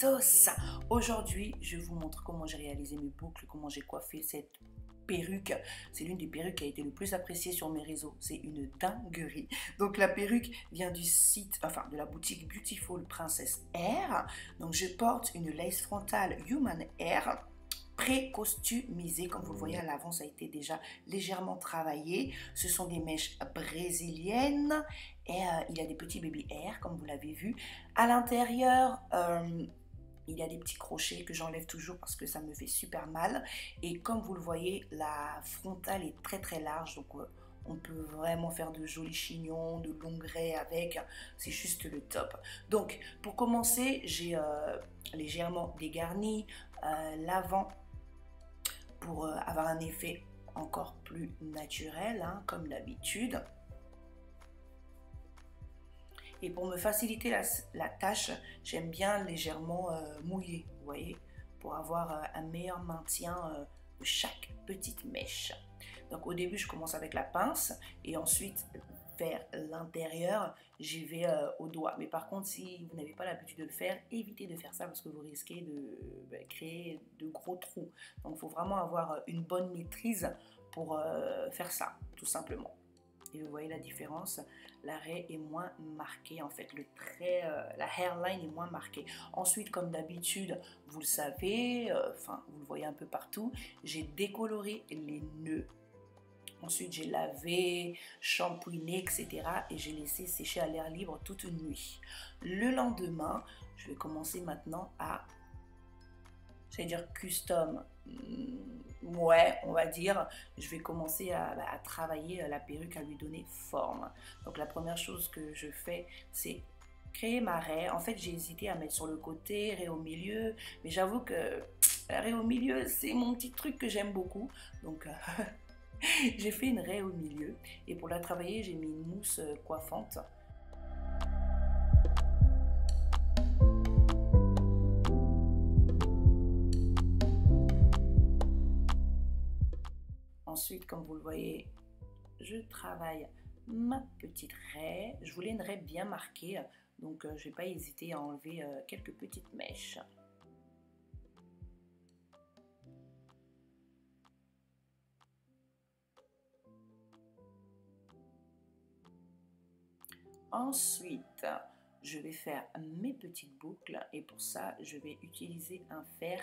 tous! Aujourd'hui, je vous montre comment j'ai réalisé mes boucles, comment j'ai coiffé cette perruque. C'est l'une des perruques qui a été le plus appréciée sur mes réseaux. C'est une dinguerie. Donc la perruque vient du site, enfin de la boutique Beautiful Princess Hair. Donc je porte une lace frontale Human Hair pré-customisé, comme vous le voyez à l'avant, ça a été déjà légèrement travaillé. Ce sont des mèches brésiliennes et il y a des petits baby hair, comme vous l'avez vu. À l'intérieur, il y a des petits crochets que j'enlève toujours parce que ça me fait super mal. Et comme vous le voyez, la frontale est très très large, donc on peut vraiment faire de jolis chignons, de longs raies avec, c'est juste le top. Donc pour commencer, j'ai légèrement dégarni l'avant pour avoir un effet encore plus naturel, hein, comme d'habitude. Et pour me faciliter la tâche, j'aime bien légèrement mouiller, vous voyez, pour avoir un meilleur maintien de chaque petite mèche. Donc au début, je commence avec la pince et ensuite vers l'intérieur, j'y vais au doigt. Mais par contre, si vous n'avez pas l'habitude de le faire, évitez de faire ça parce que vous risquez de créer de gros trous. Donc il faut vraiment avoir une bonne maîtrise pour faire ça, tout simplement. Et vous voyez la différence, l'arrêt est moins marqué en fait, le trait, la hairline est moins marquée. Ensuite, comme d'habitude, vous le savez, enfin vous le voyez un peu partout, j'ai décoloré les nœuds. Ensuite, j'ai lavé, shampooiné, etc. Et j'ai laissé sécher à l'air libre toute une nuit. Le lendemain, je vais commencer maintenant à, j'allais dire custom, ouais, on va dire, je vais commencer à travailler la perruque, à lui donner forme. Donc la première chose que je fais, c'est créer ma raie. En fait, j'ai hésité à mettre sur le côté, raie au milieu, mais j'avoue que la raie au milieu, c'est mon petit truc que j'aime beaucoup. Donc j'ai fait une raie au milieu et pour la travailler, j'ai mis une mousse coiffante. Ensuite, comme vous le voyez, je travaille ma petite raie. Je voulais une raie bien marquée, donc je n'ai pas hésité à enlever quelques petites mèches. Ensuite, je vais faire mes petites boucles et pour ça, je vais utiliser un fer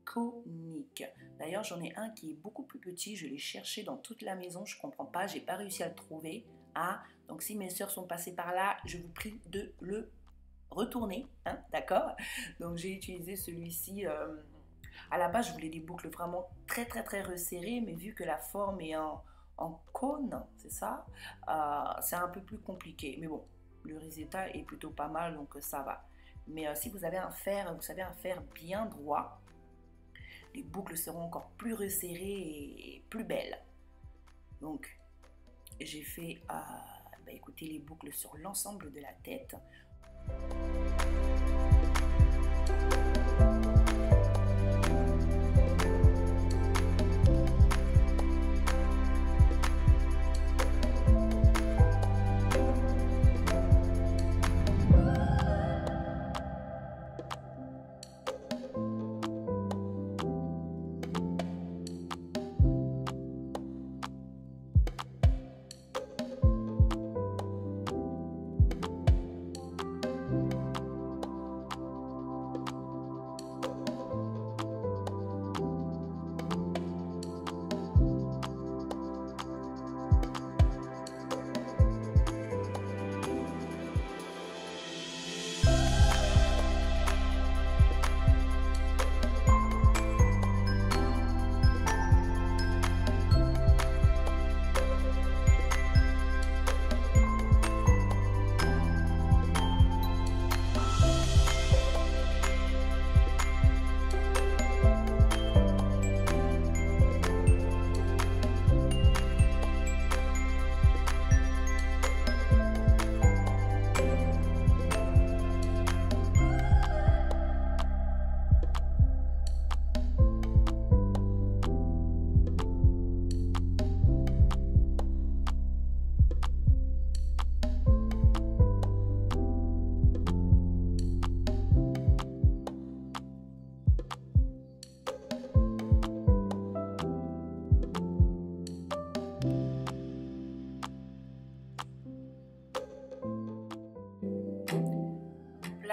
conique. D'ailleurs, j'en ai un qui est beaucoup plus petit. Je l'ai cherché dans toute la maison. Je ne comprends pas. J'ai pas réussi à le trouver. Ah, donc si mes soeurs sont passées par là, je vous prie de le retourner. Hein, d'accord? Donc j'ai utilisé celui-ci. À la base, je voulais des boucles vraiment très très très resserrées, mais vu que la forme est en cône, c'est ça, c'est un peu plus compliqué. Mais bon, le résultat est plutôt pas mal, donc ça va. Mais si vous avez un fer, vous savez, un fer bien droit, les boucles seront encore plus resserrées et plus belles. Donc, j'ai fait, écoutez, les boucles sur l'ensemble de la tête.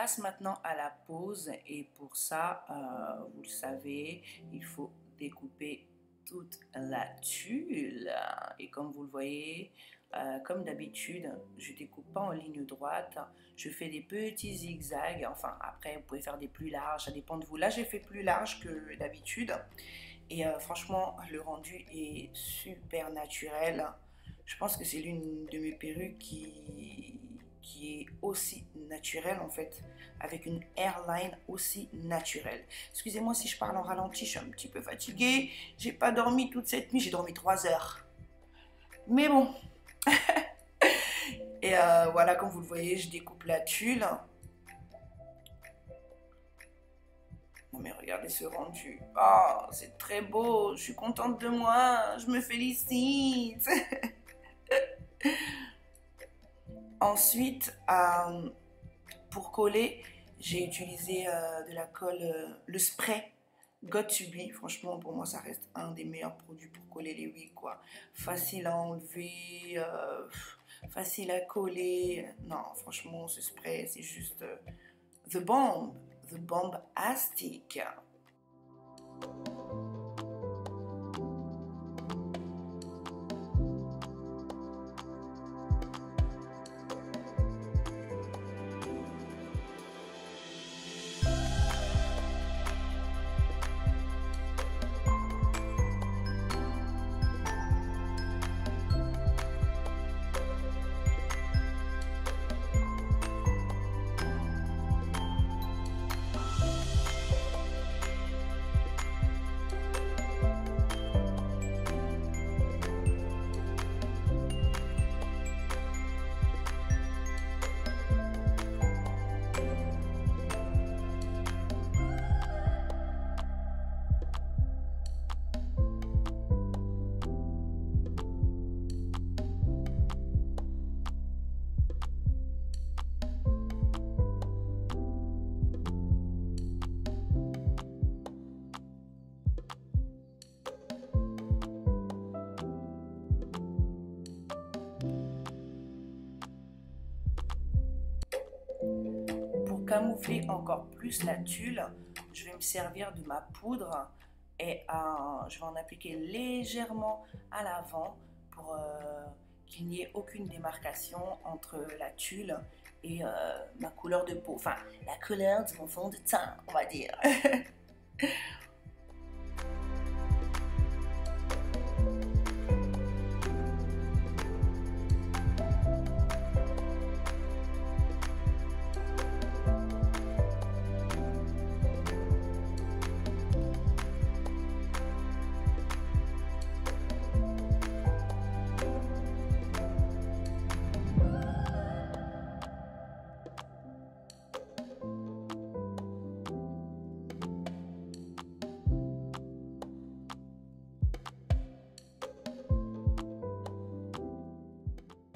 passe maintenant à la pose et pour ça, vous le savez, il faut découper toute la tulle. Et comme vous le voyez, comme d'habitude, je découpe pas en ligne droite, je fais des petits zigzags. Enfin, après, vous pouvez faire des plus larges, ça dépend de vous. Là, j'ai fait plus large que d'habitude. Et franchement, le rendu est super naturel. Je pense que c'est l'une de mes perruques qui est aussi naturelle en fait, avec une hairline aussi naturelle. Excusez-moi si je parle en ralenti, je suis un petit peu fatiguée. J'ai pas dormi toute cette nuit, j'ai dormi 3 heures. Mais bon. Et voilà, comme vous le voyez, je découpe la tulle. Non mais regardez ce rendu. Oh, c'est très beau. Je suis contente de moi. Je me félicite. Ensuite, pour coller, j'ai utilisé de la colle, le spray Got2b. Franchement, pour moi, ça reste un des meilleurs produits pour coller les wigs, quoi. Facile à enlever, facile à coller. Non, franchement, ce spray, c'est juste the bomb astic. Camoufler encore plus la tulle, je vais me servir de ma poudre et je vais en appliquer légèrement à l'avant pour qu'il n'y ait aucune démarcation entre la tulle et ma couleur de peau, enfin la couleur de mon fond de teint, on va dire.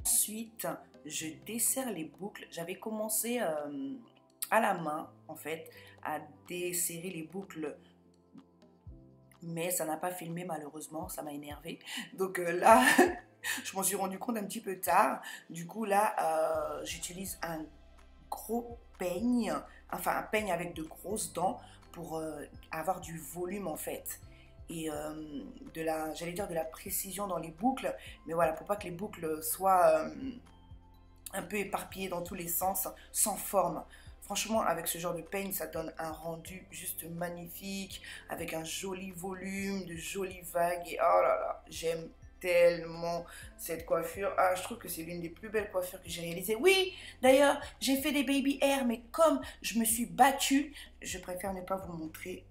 Ensuite, je desserre les boucles. J'avais commencé à la main, en fait, à desserrer les boucles. Mais ça n'a pas filmé, malheureusement. Ça m'a énervé. Donc là, je m'en suis rendu compte un petit peu tard. Du coup, là, j'utilise un gros peigne. Enfin, un peigne avec de grosses dents pour avoir du volume, en fait. Et j'allais dire de la précision dans les boucles, mais voilà, pour pas que les boucles soient un peu éparpillées dans tous les sens, sans forme. Franchement, avec ce genre de peigne, ça donne un rendu juste magnifique, avec un joli volume, de jolies vagues, et oh là là, j'aime tellement cette coiffure. Ah, je trouve que c'est l'une des plus belles coiffures que j'ai réalisées. Oui, d'ailleurs, j'ai fait des baby hair, mais comme je me suis battue, je préfère ne pas vous montrer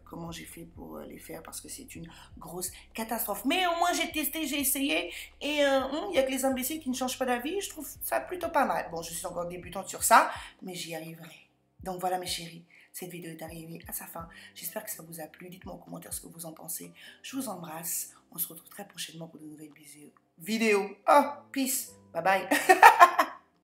comment j'ai fait pour les faire parce que c'est une grosse catastrophe. Mais au moins, j'ai testé, j'ai essayé et il n'y a que les imbéciles qui ne changent pas d'avis. Je trouve ça plutôt pas mal. Bon, je suis encore débutante sur ça, mais j'y arriverai. Donc voilà mes chéris, cette vidéo est arrivée à sa fin. J'espère que ça vous a plu. Dites-moi en commentaire ce que vous en pensez. Je vous embrasse. On se retrouve très prochainement pour de nouvelles vidéos. Oh, peace. Bye bye.